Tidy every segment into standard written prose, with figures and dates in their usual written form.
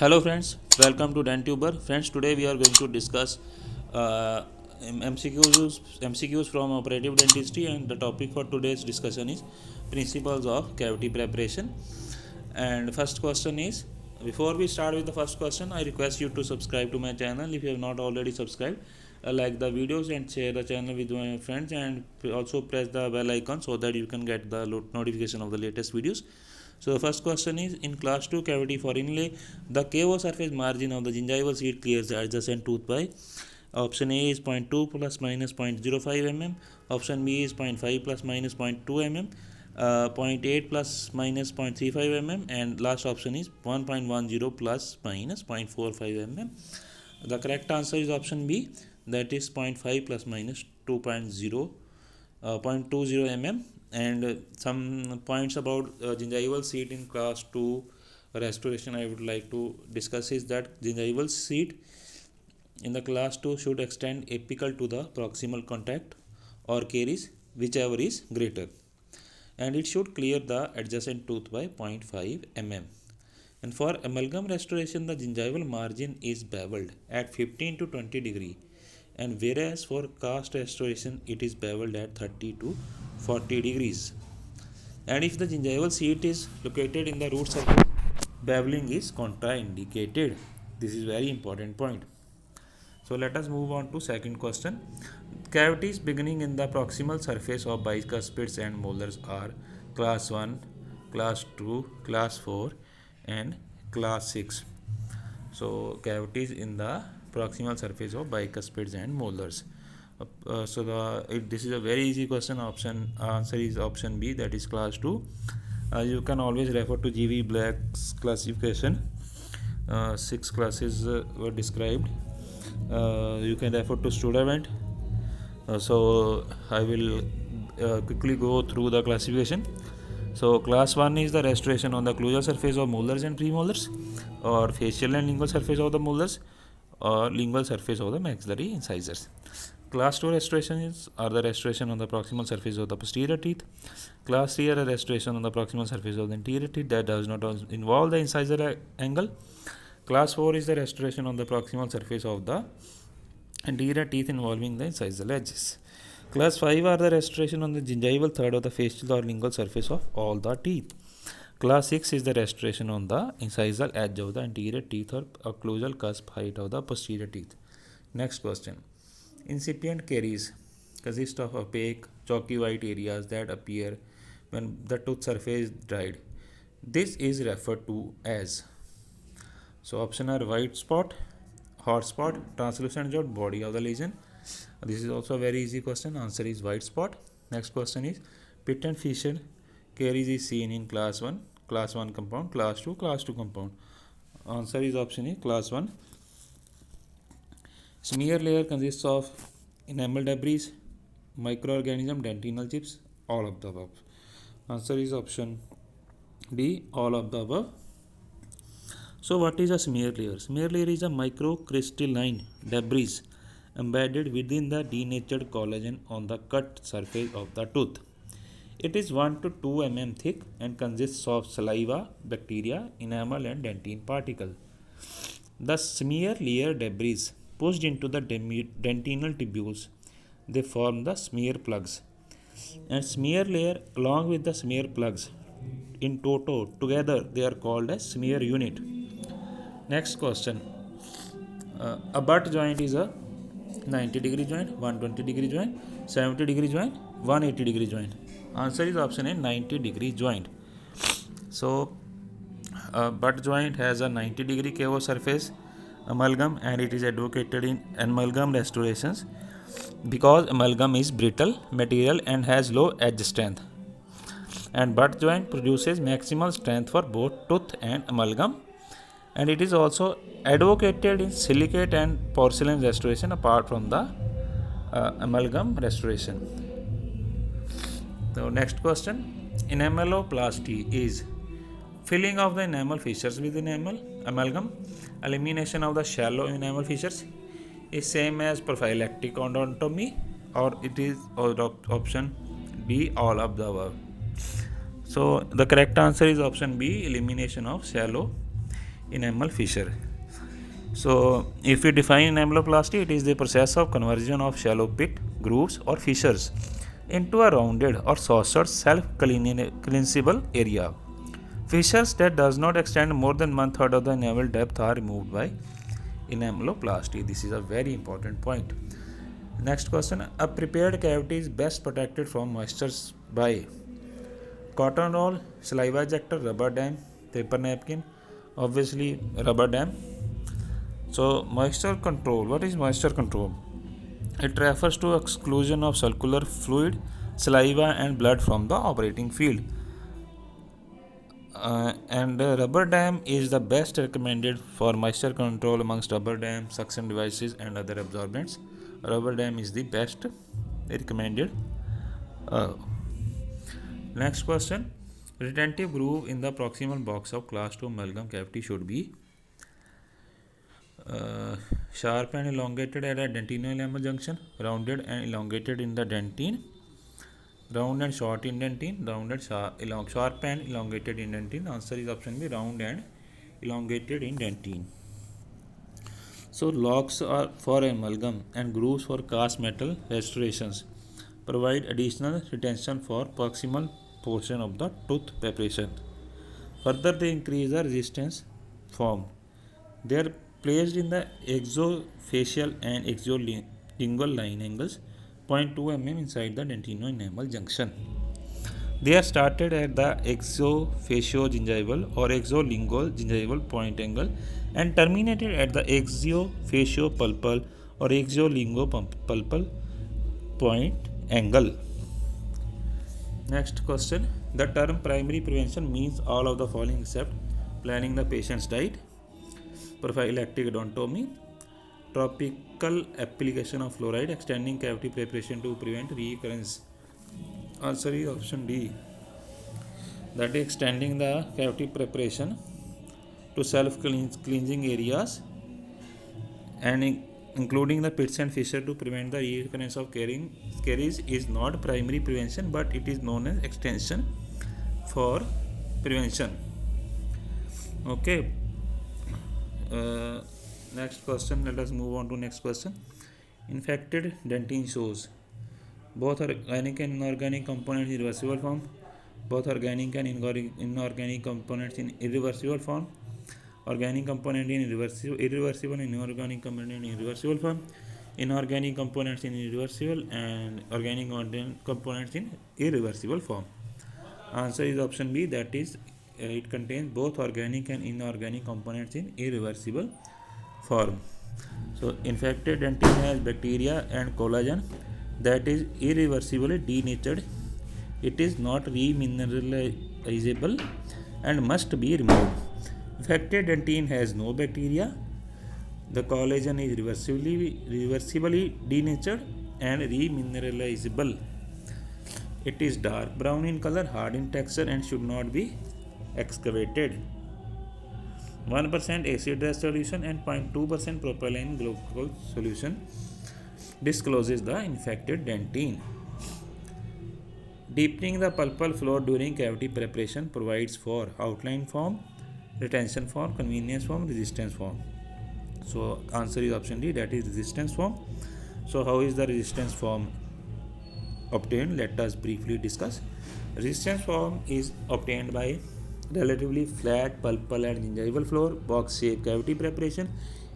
Hello friends, welcome to DenTuber. Friends, today we are going to discuss uh, MCQs from operative dentistry, and the topic for today's discussion is principles of cavity preparation. And first question is, before we start with the first question, I request you to subscribe to my channel if you have not already subscribed. Like the videos and share the channel with my friends, and also press the bell icon so that you can get the notification of the latest videos. So the first question is, in class 2 cavity for inlay, the KO surface margin of the gingival seat clears the adjacent tooth by option A is zero point 0.2 plus minus 0.05 mm, option B is 0.5 plus minus 0.2 mm, zero point 0.8 plus minus 0.35 mm, and last option is 1.10 plus minus 0.45 mm. The correct answer is option B, that is 0.5 plus minus 2.0 0.20 mm. And some points about gingival seat in class 2 restoration I would like to discuss is that gingival seat in the class 2 should extend apical to the proximal contact or caries, whichever is greater, and it should clear the adjacent tooth by 0.5 mm. And for amalgam restoration, the gingival margin is beveled at 15 to 20 degree, and whereas for cast restoration it is beveled at 30 to 40 degrees. And if the gingival seat is located in the root surface, beveling is contraindicated. This is very important point. So let us move on to second question. Cavities beginning in the proximal surface of bicuspids and molars are class 1, class 2, class 4 and class 6. So cavities in the proximal surface of bicuspids and molars. This is a very easy question. Answer is option B, that is class 2. You can always refer to G.V. Black's classification. 6 classes were described. You can refer to Studevant. So I will quickly go through the classification. So class 1 is the restoration on the occlusal surface of molars and premolars, or facial and lingual surface of the molars, or lingual surface of the maxillary incisors. Class 2 restorations are the restoration on the proximal surface of the posterior teeth. Class 3 are a restoration on the proximal surface of the anterior teeth that does not involve the incisor angle. Class 4 is the restoration on the proximal surface of the anterior teeth involving the incisal edges. Class 5 are the restoration on the gingival third of the facial or lingual surface of all the teeth. Class 6 is the restoration on the incisal edge of the anterior teeth or occlusal cusp height of the posterior teeth. Next question. Incipient caries consist of opaque, chalky white areas that appear when the tooth surface is dried. This is referred to as. So option are white spot, hot spot, translucent zone, body of the lesion. This is also a very easy question. Answer is white spot. Next question is, patent fissure caries is seen in class 1 compound, class 2 compound. Answer is option A, class 1. Smear layer consists of enamel debris, microorganism, dentinal chips, all of the above. Answer is option D, all of the above. So what is a smear layer? Smear layer is a microcrystalline debris embedded within the denatured collagen on the cut surface of the tooth. It is 1 to 2 mm thick and consists of saliva, bacteria, enamel and dentine particle. The smear layer debris pushed into the dentinal tubules. They form the smear plugs. And smear layer along with the smear plugs in toto together they are called as smear unit. Next question. A butt joint is a 90 degree joint, 120 degree joint, 70 degree joint, 180 degree joint. Answer is option A, 90 degree joint. So butt joint has a 90 degree KO surface amalgam, and it is advocated in amalgam restorations because amalgam is brittle material and has low edge strength, and butt joint produces maximal strength for both tooth and amalgam, and it is also advocated in silicate and porcelain restoration apart from the amalgam restoration. So next question, enameloplasty is filling of the enamel fissures with amalgam. Elimination of the shallow enamel fissures is same as prophylactic odontomy, or it is option B, all of the above. So the correct answer is option B, elimination of shallow enamel fissure. So, if we define enameloplasty, it is the process of conversion of shallow pit, grooves, or fissures into a rounded or saucered self-cleanseable area. Fissures that does not extend more than 1/3 of the enamel depth are removed by enameloplasty. This is a very important point. Next question: a prepared cavity is best protected from moisture by cotton roll, saliva ejector, rubber dam, paper napkin. Obviously, rubber dam. So, moisture control. What is moisture control? It refers to exclusion of circular fluid, saliva, and blood from the operating field. And rubber dam is the best recommended for moisture control amongst rubber dam, suction devices, and other absorbents. Rubber dam is the best recommended. Next question: retentive groove in the proximal box of class 2 amalgam cavity should be sharp and elongated at a dentino-enamel junction, rounded and elongated in the dentine, round and short in dentine, round and sharp and elongated in dentine. Answer is option B, round and elongated in dentine. So, locks are for amalgam and grooves for cast metal restorations provide additional retention for proximal portion of the tooth preparation. Further, they increase the resistance formed. They are placed in the exofacial and exolingual line angles 0.2 mm inside the dentino-enamel junction. They are started at the exofaciogingival or exolingual gingival point angle and terminated at the exofaciopulpal or exolingopulpal point angle. Next question: the term primary prevention means all of the following except planning the patient's diet, prophylactic odontomy, topical application of fluoride, extending cavity preparation to prevent recurrence. Answer is option D, that is extending the cavity preparation to self-cleansing areas and including the pits and fissure to prevent the recurrence of caries is not primary prevention, but it is known as extension for prevention. Okay. Next question, let us move on to next question. Infected dentine shows both organic and inorganic components in reversible form, both organic and inorganic components in irreversible form, organic component in irreversible and inorganic component in irreversible form, inorganic components in irreversible and organic components in irreversible form. Answer is option B, that is it contains both organic and inorganic components in irreversible form. So, infected dentine has bacteria and collagen that is irreversibly denatured. It is not remineralizable and must be removed. Infected dentine has no bacteria. The collagen is reversibly denatured and remineralizable. It is dark brown in color, hard in texture, and should not be excavated. 1% acid rest solution and 0.2% propylene glycol solution discloses the infected dentine. Deepening the pulpal floor during cavity preparation provides for outline form, retention form, convenience form, resistance form. So, answer is option D, that is resistance form. So, how is the resistance form obtained? Let us briefly discuss. Resistance form is obtained by relatively flat pulpal and gingival floor, box shape cavity preparation,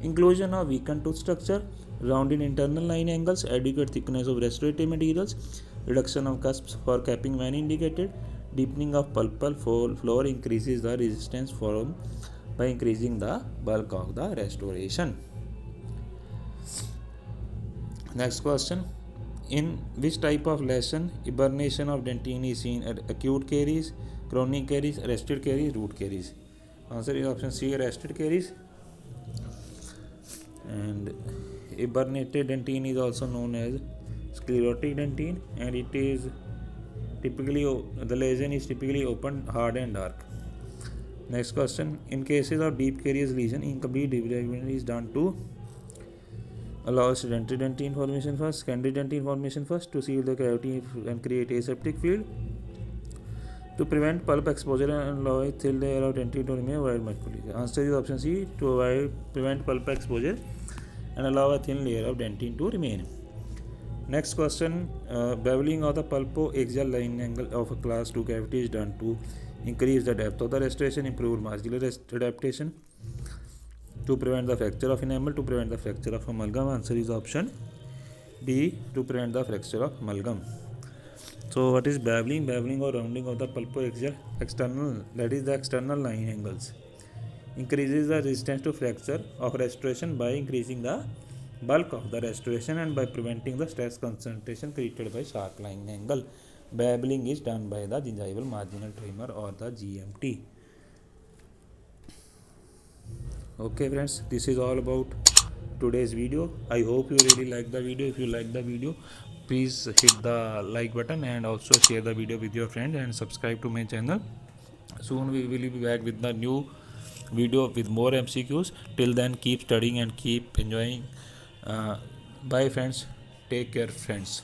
inclusion of weakened tooth structure, rounded internal line angles, adequate thickness of restorative materials, reduction of cusps for capping when indicated. Deepening of pulpal floor increases the resistance form by increasing the bulk of the restoration. Next question: in which type of lesion hibernation of dentine is seen? Acute caries, chronic caries, arrested caries, root caries. Answer is option C, arrested caries. And hibernated dentine is also known as sclerotic dentine, and it is typically the lesion is typically open, hard, and dark. Next question: in cases of deep carious lesion, incomplete development is done to allow sedentary dentine formation first, secondary dentine formation first to seal the cavity and create aseptic field. To prevent pulp exposure and allow a thin layer of dentin to remain, avoid microlesion. Answer is option C, to prevent pulp exposure and allow a thin layer of dentin to remain. Next question, beveling of the pulpo-axial line angle of a class 2 cavity is done to increase the depth of the restoration, improve muscular adaptation, to prevent the fracture of enamel, to prevent the fracture of amalgam. Answer is option D, to prevent the fracture of amalgam. So what is beveling? Beveling or rounding of the pulpo-axial external, that is the external line angles, increases the resistance to fracture of restoration by increasing the bulk of the restoration and by preventing the stress concentration created by sharp line angle. Beveling is done by the gingival marginal tremor or the GMT. Okay friends, this is all about today's video. I hope you really like the video. If you like the video, please hit the like button and also share the video with your friends and subscribe to my channel. Soon we will be back with the new video with more MCQs. Till then, keep studying and keep enjoying. Bye friends, take care friends.